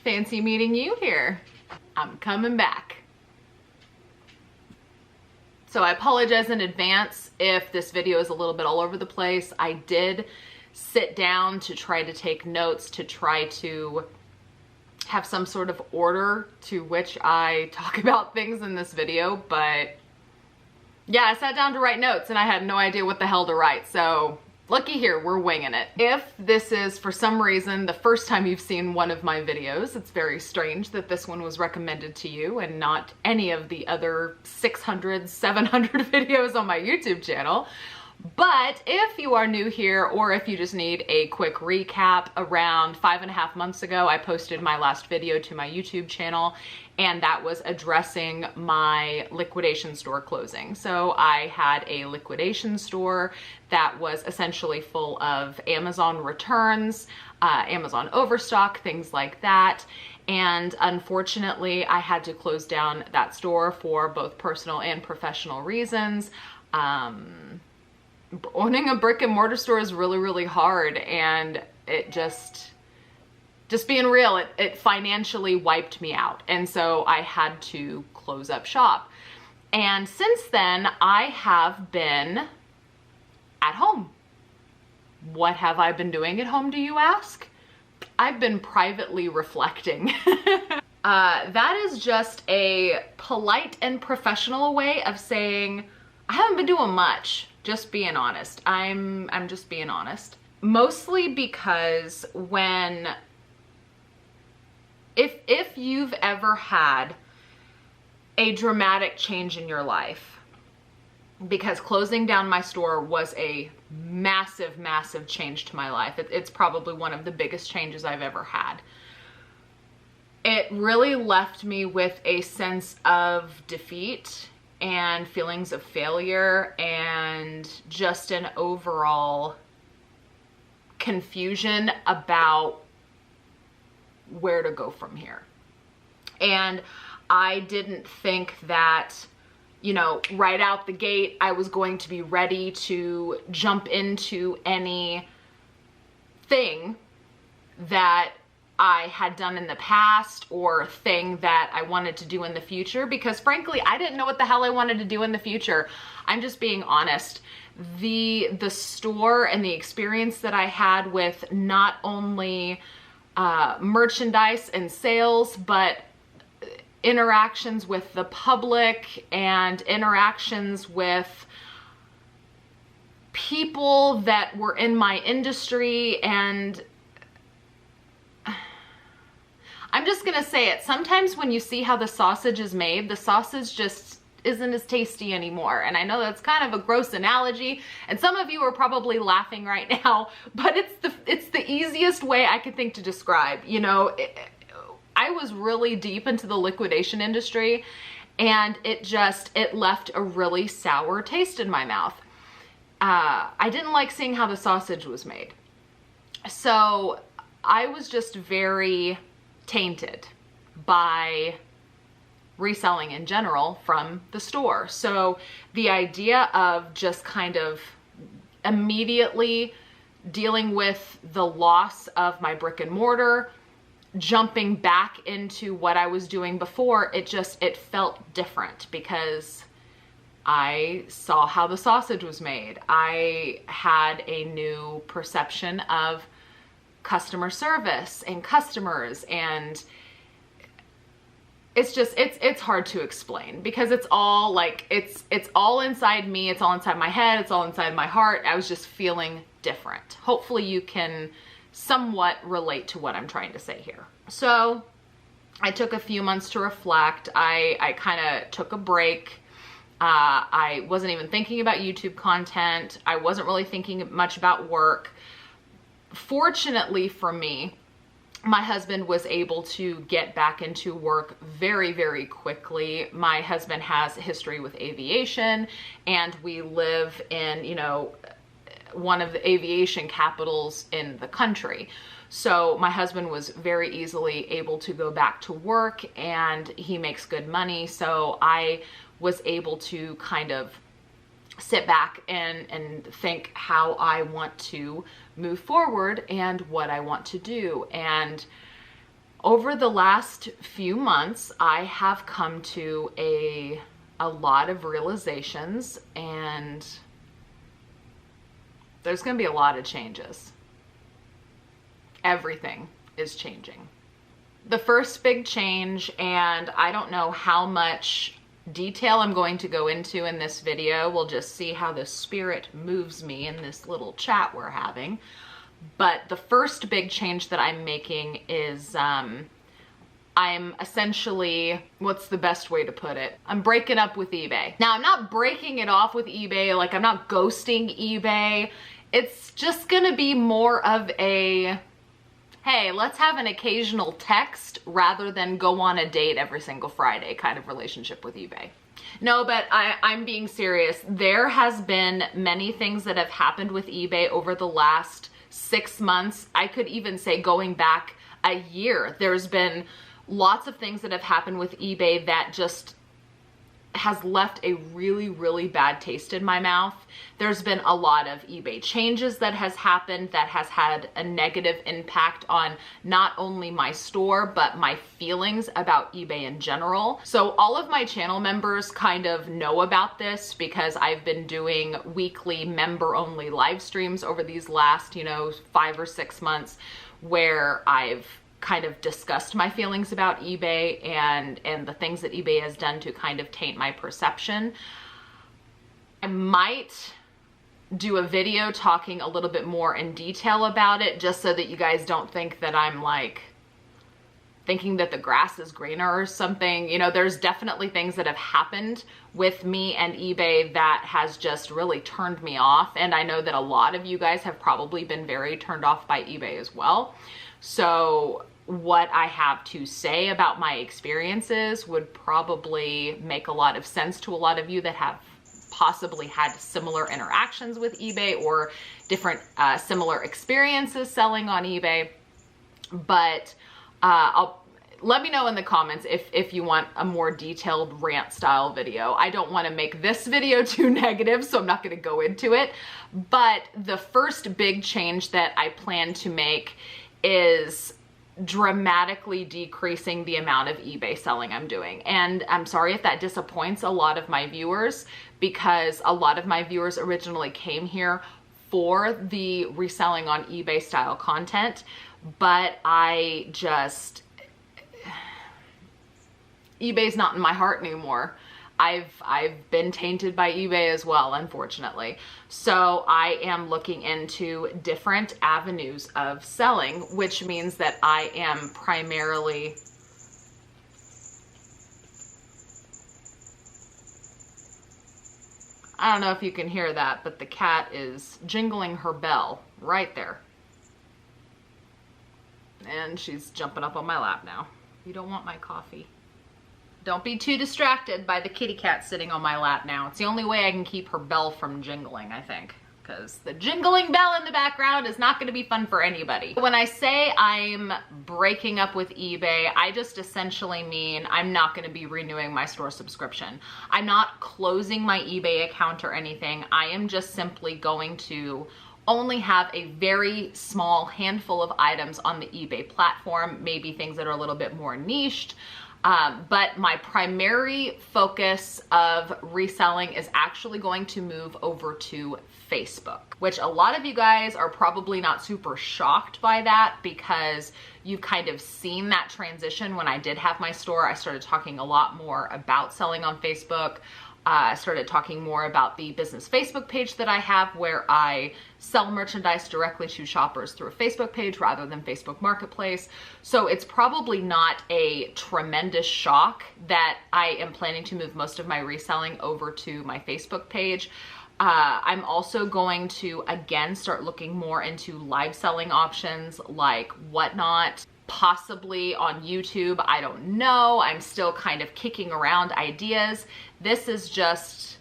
Fancy meeting you here. I'm coming back. So I apologize in advance if this video is a little bit all over the place. I did sit down to try to take notes, to try to have some sort of order to which I talk about things in this video, but yeah, I sat down to write notes and I had no idea what the hell to write. So looky here, we're winging it. If this is for some reason the first time you've seen one of my videos, it's very strange that this one was recommended to you and not any of the other 600, 700 videos on my YouTube channel. But if you are new here, or if you just need a quick recap, around 5.5 months ago, I posted my last video to my YouTube channel, and that was addressing my liquidation store closing. So I had a liquidation store that was essentially full of Amazon returns, Amazon overstock, things like that. And unfortunately, I had to close down that store for both personal and professional reasons. Owning a brick and mortar store is really, really hard, and it just being real, it financially wiped me out. And so I had to close up shop. And since then, I have been at home. What have I been doing at home, do you ask? I've been privately reflecting. That is just a polite and professional way of saying I haven't been doing much. Just being honest. I'm just being honest. Mostly because if you've ever had a dramatic change in your life, because closing down my store was a massive, massive change to my life. It's probably one of the biggest changes I've ever had. It really left me with a sense of defeat and feelings of failure and just an overall confusion about where to go from here. And I didn't think that, you know, right out the gate, I was going to be ready to jump into anything that I had done in the past or thing that I wanted to do in the future, because frankly, I didn't know what the hell I wanted to do in the future. I'm just being honest. The store and the experience that I had with not only merchandise and sales, but interactions with the public and interactions with people that were in my industry, and I'm just gonna say it. Sometimes when you see how the sausage is made, the sausage just isn't as tasty anymore. And I know that's kind of a gross analogy, and some of you are probably laughing right now, but it's the easiest way I could think to describe. You know, I was really deep into the liquidation industry, and it left a really sour taste in my mouth. I didn't like seeing how the sausage was made. So I was just very tainted by reselling in general from the store. So the idea of just kind of immediately dealing with the loss of my brick and mortar, jumping back into what I was doing before, it felt different because I saw how the sausage was made. I had a new perception of customer service and customers, and it's hard to explain because it's all like, it's all inside me, it's all inside my head, it's all inside my heart. I was just feeling different. Hopefully you can somewhat relate to what I'm trying to say here. So I took a few months to reflect. I kind of took a break. I wasn't even thinking about YouTube content. I wasn't really thinking much about work. Fortunately for me, my husband was able to get back into work very, very quickly. My husband has a history with aviation, and we live in, you know, one of the aviation capitals in the country. So my husband was very easily able to go back to work, and he makes good money. So I was able to kind of sit back and think how I want to move forward and what I want to do. And Over the last few months, I have come to a lot of realizations, and there's going to be a lot of changes. Everything is changing. The first big change, and I don't know how much detail I'm going to go into in this video. We'll just see how the spirit moves me in this little chat we're having. But the first big change that I'm making is I'm essentially, what's the best way to put it? I'm breaking up with eBay. Now, I'm not breaking it off with eBay, like I'm not ghosting eBay. It's just gonna be more of a, hey, let's have an occasional text rather than go on a date every single Friday kind of relationship with eBay. No, but I'm being serious. There has been many things that have happened with eBay over the last 6 months. I could even say going back a year. There's been lots of things that have happened with eBay that just has left a really, really bad taste in my mouth. There's been a lot of eBay changes that has happened that has had a negative impact on not only my store, but my feelings about eBay in general. So all of my channel members kind of know about this because I've been doing weekly member-only live streams over these last, 5 or 6 months where I've kind of discussed my feelings about eBay and the things that eBay has done to kind of taint my perception. I might do a video talking a little bit more in detail about it, just so that you guys don't think that I'm like thinking that the grass is greener or something. There's definitely things that have happened with me and eBay that has just really turned me off. And I know that a lot of you guys have probably been very turned off by eBay as well. So what I have to say about my experiences would probably make a lot of sense to a lot of you that have possibly had similar interactions with eBay or different similar experiences selling on eBay. But let me know in the comments if you want a more detailed rant style video. I don't want to make this video too negative, so I'm not going to go into it. But the first big change that I plan to make is dramatically decreasing the amount of eBay selling I'm doing. And I'm sorry if that disappoints a lot of my viewers, because a lot of my viewers originally came here for the reselling on eBay style content, but eBay's not in my heart anymore. I've been tainted by eBay as well, unfortunately. So I am looking into different avenues of selling, which means that I am primarily I don't know if you can hear that, but the cat is jingling her bell right there. And she's jumping up on my lap now. You don't want my coffee. Don't be too distracted by the kitty cat sitting on my lap now. It's the only way I can keep her bell from jingling, I think. Because the jingling bell in the background is not going to be fun for anybody. When I say I'm breaking up with eBay, I just essentially mean I'm not going to be renewing my store subscription. I'm not closing my eBay account or anything. I am just simply going to only have a very small handful of items on the eBay platform, maybe things that are a little bit more niched. But my primary focus of reselling is actually going to move over to Facebook, which a lot of you guys are probably not super shocked by that, because you've kind of seen that transition. When I did have my store, I started talking a lot more about selling on Facebook. I started talking more about the business Facebook page that I have, where I sell merchandise directly to shoppers through a Facebook page rather than Facebook Marketplace. So it's probably not a tremendous shock that I am planning to move most of my reselling over to my Facebook page. I'm also going to, again, start looking more into live selling options like Whatnot, possibly on YouTube. I don't know. I'm still kind of kicking around ideas. This is just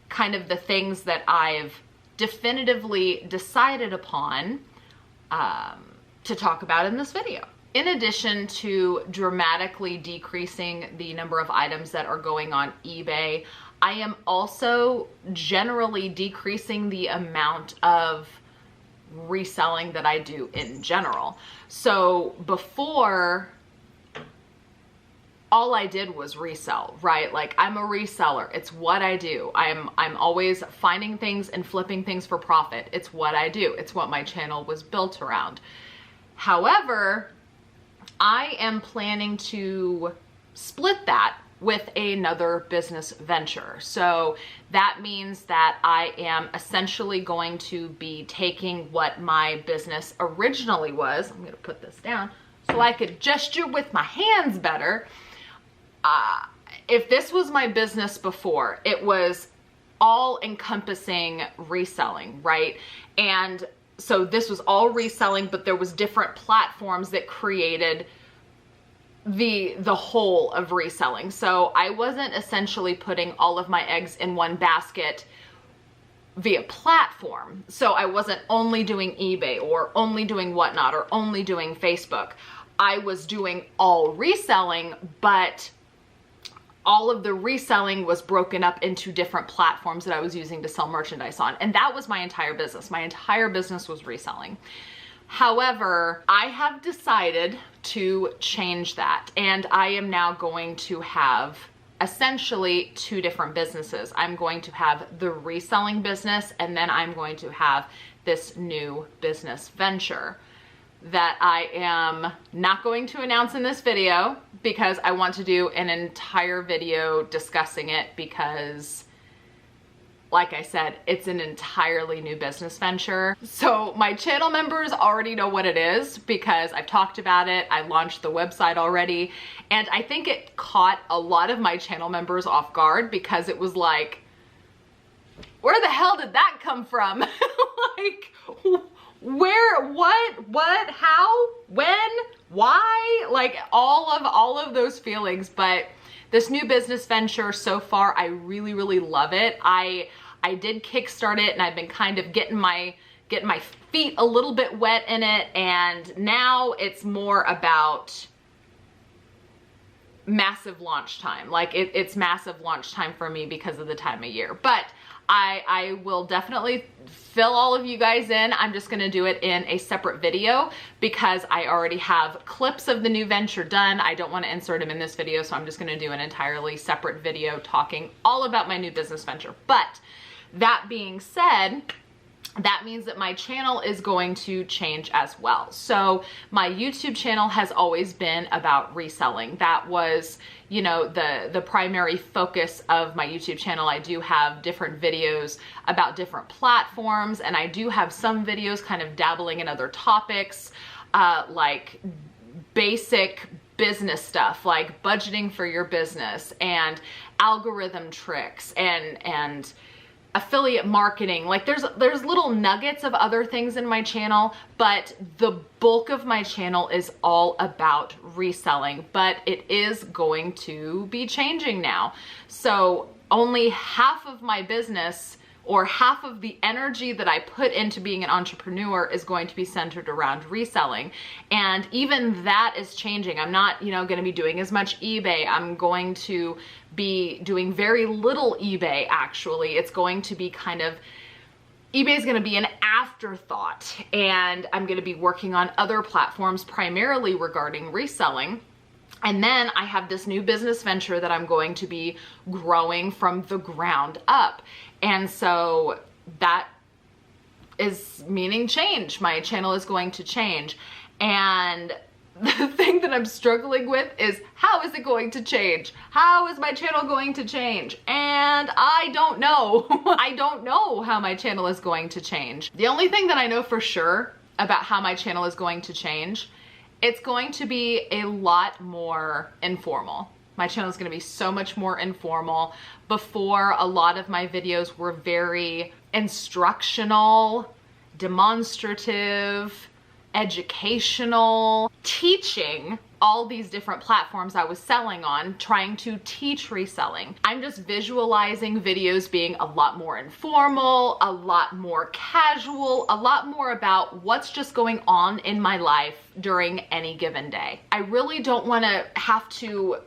kind of the things that I've definitively decided upon to talk about in this video. In addition to dramatically decreasing the number of items that are going on eBay, I am also generally decreasing the amount of reselling that I do in general. So before, all I did was resell, right? Like, I'm a reseller. It's what I do. I'm always finding things and flipping things for profit. It's what I do. It's what my channel was built around. However, I am planning to split that with another business venture. So that means that I am essentially going to be taking what my business originally was. I'm going to put this down so I could gesture with my hands better. If this was my business before, it was all encompassing reselling, right? And so this was all reselling, but there was different platforms that created the whole of reselling. So I wasn't essentially putting all of my eggs in one basket via platform. So I wasn't only doing eBay or only doing whatnot or only doing Facebook. I was doing all reselling, but all of the reselling was broken up into different platforms that I was using to sell merchandise on. And that was my entire business. My entire business was reselling. However, I have decided to change that, and I am now going to have essentially two different businesses. I'm going to have the reselling business, and then I'm going to have this new business venture that I am not going to announce in this video because I want to do an entire video discussing it because, like I said, it's an entirely new business venture. So my channel members already know what it is because I've talked about it. I launched the website already, and I think it caught a lot of my channel members off guard because it was like, where the hell did that come from? Like, where, what, how, when, why? Like all of those feelings. But this new business venture, so far, I really, really love it. I did kickstart it, and I've been kind of getting my feet a little bit wet in it, and now it's more about massive launch time. Like it's massive launch time for me because of the time of year. But I will definitely fill all of you guys in. I'm just gonna do it in a separate video because I already have clips of the new venture done. I don't wanna insert them in this video, so I'm just gonna do an entirely separate video talking all about my new business venture. But that being said, that means that my channel is going to change as well. So my YouTube channel has always been about reselling. That was, you know, the primary focus of my YouTube channel. I do have different videos about different platforms, and I do have some videos kind of dabbling in other topics, like basic business stuff, like budgeting for your business and algorithm tricks and affiliate marketing. Like there's little nuggets of other things in my channel, but the bulk of my channel is all about reselling. But it is going to be changing now. So only half of my business, or half of the energy that I put into being an entrepreneur, is going to be centered around reselling. And even that is changing. I'm not, you know, going to be doing as much eBay. I'm going to be doing very little eBay, actually. It's going to be kind of, eBay is going to be an afterthought, and I'm going to be working on other platforms primarily regarding reselling. And then I have this new business venture that I'm going to be growing from the ground up. And so that is meaning change. My channel is going to change. And the thing that I'm struggling with is, how is it going to change? How is my channel going to change? And I don't know. I don't know how my channel is going to change. The only thing that I know for sure about how my channel is going to change, it's going to be a lot more informal. My channel is going to be so much more informal. Before, a lot of my videos were very instructional, demonstrative, educational, teaching all these different platforms I was selling on, trying to teach reselling. I'm just visualizing videos being a lot more informal, a lot more casual, a lot more about what's just going on in my life during any given day. I really don't want to have to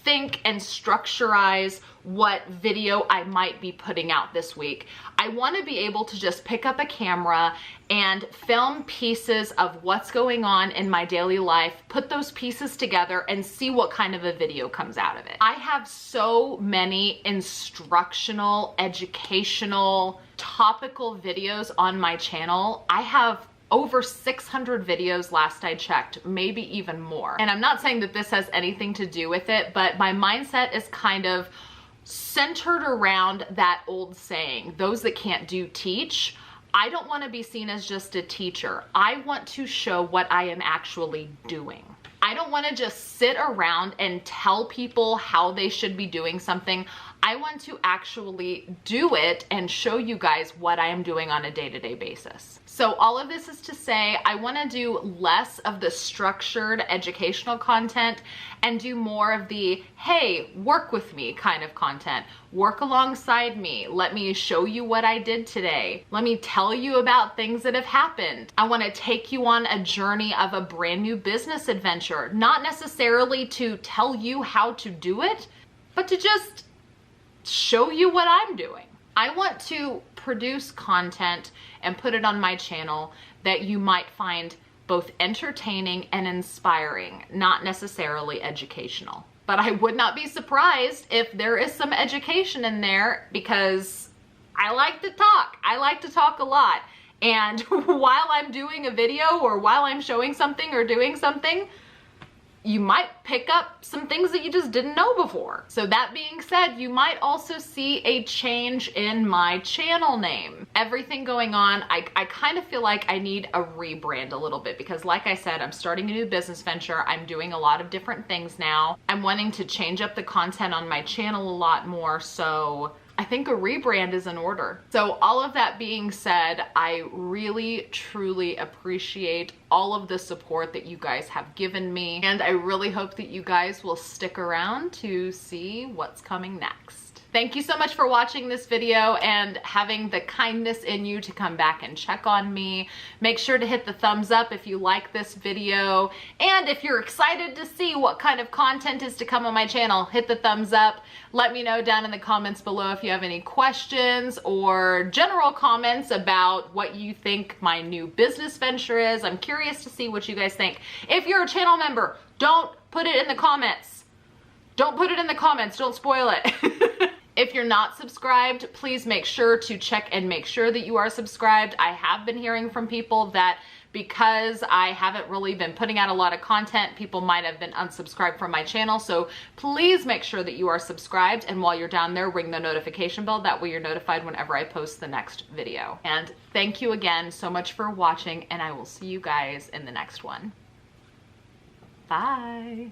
think and structurize what video I might be putting out this week. I want to be able to just pick up a camera and film pieces of what's going on in my daily life, put those pieces together and see what kind of a video comes out of it. I have so many instructional, educational, topical videos on my channel. I have over 600 videos last I checked, maybe even more. And I'm not saying that this has anything to do with it, but my mindset is kind of centered around that old saying, those that can't do teach. I don't want to be seen as just a teacher. I want to show what I am actually doing. I don't want to just sit around and tell people how they should be doing something. I want to actually do it and show you guys what I am doing on a day-to-day basis. So all of this is to say, I want to do less of the structured educational content and do more of the, hey, work with me kind of content. Work alongside me. Let me show you what I did today. Let me tell you about things that have happened. I want to take you on a journey of a brand new business adventure, not necessarily to tell you how to do it, but to just show you what I'm doing. I want to produce content and put it on my channel that you might find both entertaining and inspiring, not necessarily educational. But I would not be surprised if there is some education in there, because I like to talk. I like to talk a lot. And while I'm doing a video or while I'm showing something or doing something, you might pick up some things that you just didn't know before. So that being said, you might also see a change in my channel name. Everything going on, I kind of feel like I need a rebrand a little bit, because like I said, I'm starting a new business venture. I'm doing a lot of different things now. I'm wanting to change up the content on my channel a lot more, so I think a rebrand is in order. So all of that being said, I really, truly appreciate all of the support that you guys have given me. And I really hope that you guys will stick around to see what's coming next. Thank you so much for watching this video and having the kindness in you to come back and check on me. Make sure to hit the thumbs up if you like this video. And if you're excited to see what kind of content is to come on my channel, hit the thumbs up. Let me know down in the comments below if you have any questions or general comments about what you think my new business venture is. I'm curious to see what you guys think. If you're a channel member, don't put it in the comments. Don't put it in the comments. Don't spoil it. If you're not subscribed, please make sure to check and make sure that you are subscribed. I have been hearing from people that because I haven't really been putting out a lot of content, people might have been unsubscribed from my channel. So please make sure that you are subscribed. And while you're down there, ring the notification bell. That way you're notified whenever I post the next video. And thank you again so much for watching, and I will see you guys in the next one. Bye.